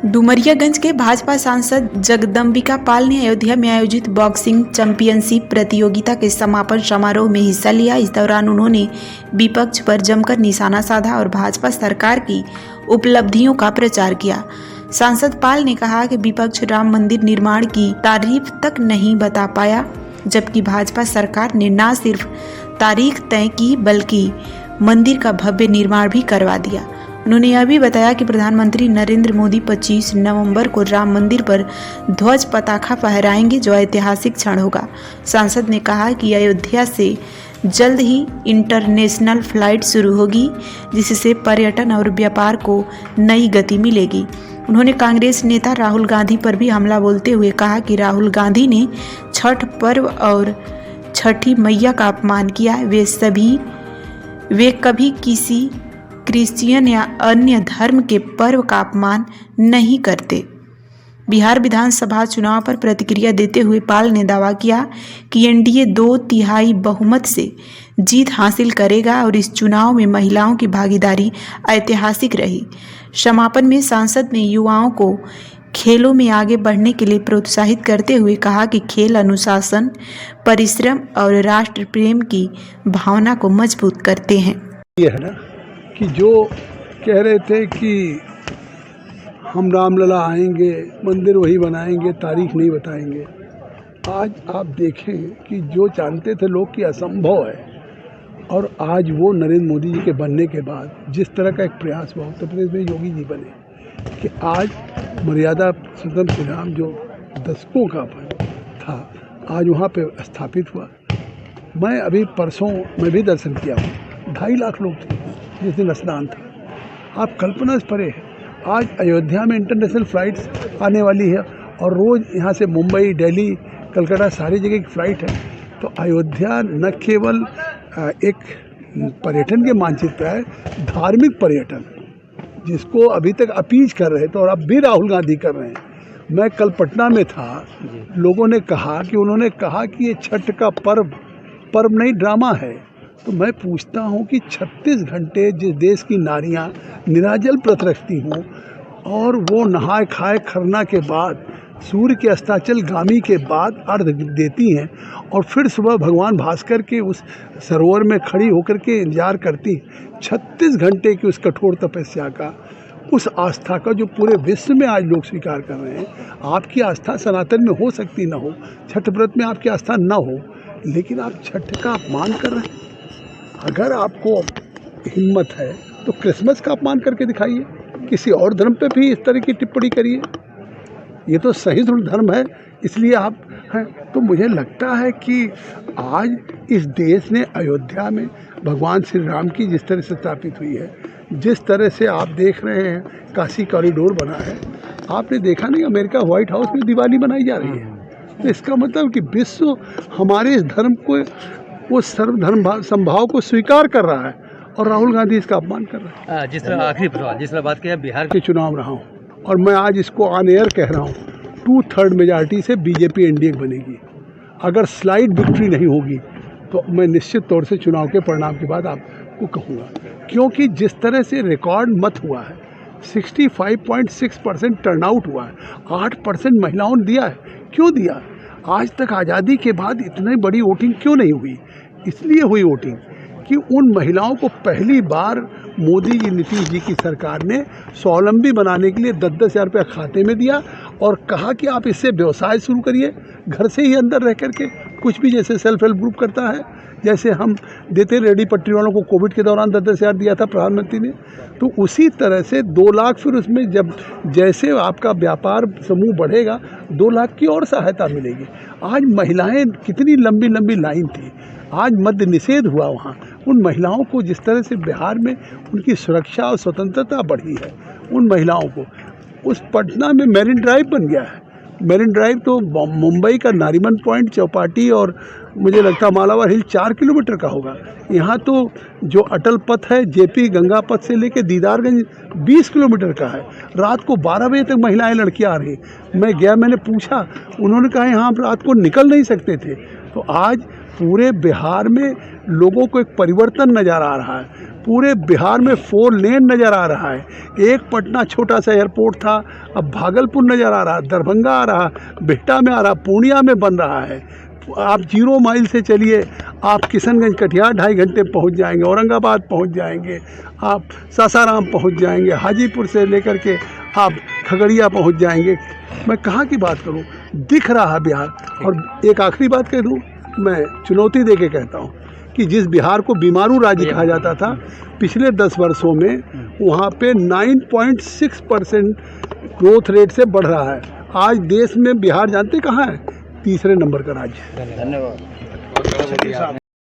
डुमरियागंज के भाजपा सांसद जगदम्बिका पाल ने अयोध्या में आयोजित बॉक्सिंग चैंपियनशिप प्रतियोगिता के समापन समारोह में हिस्सा लिया। इस दौरान उन्होंने विपक्ष पर जमकर निशाना साधा और भाजपा सरकार की उपलब्धियों का प्रचार किया। सांसद पाल ने कहा कि विपक्ष राम मंदिर निर्माण की तारीख तक नहीं बता पाया, जबकि भाजपा सरकार ने न सिर्फ तारीख तय की बल्कि मंदिर का भव्य निर्माण भी करवा दिया। उन्होंने यह भी बताया कि प्रधानमंत्री नरेंद्र मोदी 25 नवंबर को राम मंदिर पर ध्वज पताका फहराएंगे, जो ऐतिहासिक क्षण होगा। सांसद ने कहा कि अयोध्या से जल्द ही इंटरनेशनल फ्लाइट शुरू होगी, जिससे पर्यटन और व्यापार को नई गति मिलेगी। उन्होंने कांग्रेस नेता राहुल गांधी पर भी हमला बोलते हुए कहा कि राहुल गांधी ने छठ पर्व और छठी मैया का अपमान किया। वे कभी किसी क्रिश्चियन या अन्य धर्म के पर्व का अपमान नहीं करते। बिहार विधानसभा चुनाव पर प्रतिक्रिया देते हुए पाल ने दावा किया कि एनडीए 2/3 बहुमत से जीत हासिल करेगा और इस चुनाव में महिलाओं की भागीदारी ऐतिहासिक रही। समापन में सांसद ने युवाओं को खेलों में आगे बढ़ने के लिए प्रोत्साहित करते हुए कहा कि खेल अनुशासन, परिश्रम और राष्ट्र प्रेम की भावना को मजबूत करते हैं। ये है ना कि जो कह रहे थे कि हम रामलला आएंगे, मंदिर वही बनाएंगे, तारीख नहीं बताएंगे, आज आप देखें कि जो जानते थे लोग कि असंभव है, और आज वो नरेंद्र मोदी जी के बनने के बाद जिस तरह का एक प्रयास हुआ उत्तर प्रदेश में योगी जी बने कि आज मर्यादा सदन संग्राम जो दशकों का था आज वहाँ पे स्थापित हुआ। मैं अभी परसों मैं भी दर्शन किया हूँ, 2.5 लाख लोग थे जिस दिन स्नान था। आप कल्पना से परे है, आज अयोध्या में इंटरनेशनल फ़्लाइट्स आने वाली है और रोज़ यहाँ से मुंबई, दिल्ली, कलकत्ता सारी जगह की फ़्लाइट है। तो अयोध्या न केवल एक पर्यटन के मानचित्र है, धार्मिक पर्यटन जिसको अभी तक अपीज कर रहे थे और अब भी राहुल गांधी कर रहे हैं। मैं कल पटना में था, लोगों ने कहा कि उन्होंने कहा कि ये छठ का पर्व नहीं ड्रामा है। तो मैं पूछता हूँ कि 36 घंटे जिस देश की नारियाँ निराजल व्रत रखती हों और वो नहाए खाए खरना के बाद सूर्य के अस्ताचल गामी के बाद अर्घ देती हैं और फिर सुबह भगवान भास्कर के उस सरोवर में खड़ी होकर के इंतजार करती, 36 घंटे की उस कठोर तपस्या का, उस आस्था का जो पूरे विश्व में आज लोग स्वीकार कर रहे हैं। आपकी आस्था सनातन में हो सकती ना हो, छठ व्रत में आपकी आस्था ना हो, लेकिन आप छठ का अपमान कर रहे हैं। अगर आपको हिम्मत है तो क्रिसमस का अपमान करके दिखाइए, किसी और धर्म पे भी इस तरह की टिप्पणी करिए। ये तो सहिष्णु धर्म है, इसलिए आप हैं। तो मुझे लगता है कि आज इस देश ने अयोध्या में भगवान श्री राम की जिस तरह से स्थापित हुई है, जिस तरह से आप देख रहे हैं काशी कॉरिडोर बना है, आपने देखा नहीं अमेरिका व्हाइट हाउस में दिवाली मनाई जा रही है। तो इसका मतलब कि विश्व हमारे इस धर्म को, वो सर्वधर्म समभाव को स्वीकार कर रहा है और राहुल गांधी इसका अपमान कर रहा है। जिस तरह आखिरी सवाल, जिस तरह बात किया बिहार के चुनाव रहा हूँ और मैं आज इसको ऑन एयर कह रहा हूँ, 2/3 मेजॉरिटी से बीजेपी एनडीए बनेगी। अगर स्लाइड विक्ट्री नहीं होगी तो मैं निश्चित तौर से चुनाव के परिणाम के बाद आपको कहूँगा, क्योंकि जिस तरह से रिकॉर्ड मत हुआ है, 65.6% टर्नआउट हुआ है, 8% महिलाओं ने दिया है। क्यों दिया? आज तक आज़ादी के बाद इतनी बड़ी वोटिंग क्यों नहीं हुई? इसलिए हुई वोटिंग कि उन महिलाओं को पहली बार मोदी जी, नीतीश जी की सरकार ने स्वावलंबी बनाने के लिए 10-10 हज़ार रुपया खाते में दिया और कहा कि आप इससे व्यवसाय शुरू करिए, घर से ही अंदर रह करके, कुछ भी जैसे सेल्फ हेल्प ग्रुप करता है, जैसे हम देते रेडी पटरी वालों को कोविड के दौरान 10-10 हज़ार दिया था प्रधानमंत्री ने, तो उसी तरह से 2 लाख, फिर उसमें जब जैसे आपका व्यापार समूह बढ़ेगा 2 लाख की और सहायता मिलेगी। आज महिलाएं कितनी लंबी लंबी लाइन थी, आज मद्य निषेध हुआ वहाँ, उन महिलाओं को जिस तरह से बिहार में उनकी सुरक्षा और स्वतंत्रता बढ़ी है, उन महिलाओं को उस पटना में मैरिन ड्राइव बन गया है। मैरिन ड्राइव तो मुंबई का नारीमन पॉइंट, चौपाटी और मुझे लगता है मालाबार हिल 4 किलोमीटर का होगा। यहाँ तो जो अटल पथ है, जेपी गंगा पथ से लेके दीदारगंज 20 किलोमीटर का है। रात को 12 बजे तक महिलाएं लड़कियां आ रही। मैं गया, मैंने पूछा, उन्होंने कहा यहाँ रात को निकल नहीं सकते थे। तो आज पूरे बिहार में लोगों को एक परिवर्तन नज़र आ रहा है। पूरे बिहार में 4 लेन नज़र आ रहा है। एक पटना छोटा सा एयरपोर्ट था, अब भागलपुर नज़र आ रहा, दरभंगा आ रहा, बिहटा में आ रहा, पूर्णिया में बन रहा है। आप 0 माइल से चलिए, आप किशनगंज कटिहार 2.5 घंटे पहुंच जाएंगे, औरंगाबाद पहुंच जाएंगे, आप सासाराम पहुंच जाएंगे, हाजीपुर से लेकर के आप खगड़िया पहुंच जाएंगे। मैं कहाँ की बात करूं, दिख रहा है बिहार। और एक आखिरी बात कह दूं, मैं चुनौती दे के कहता हूं कि जिस बिहार को बीमारू राज्य कहा जाता था, पिछले 10 वर्षों में वहाँ पे 9.6% ग्रोथ रेट से बढ़ रहा है। आज देश में बिहार जानते कहाँ है? तीसरे नंबर का राज्य। धन्यवाद।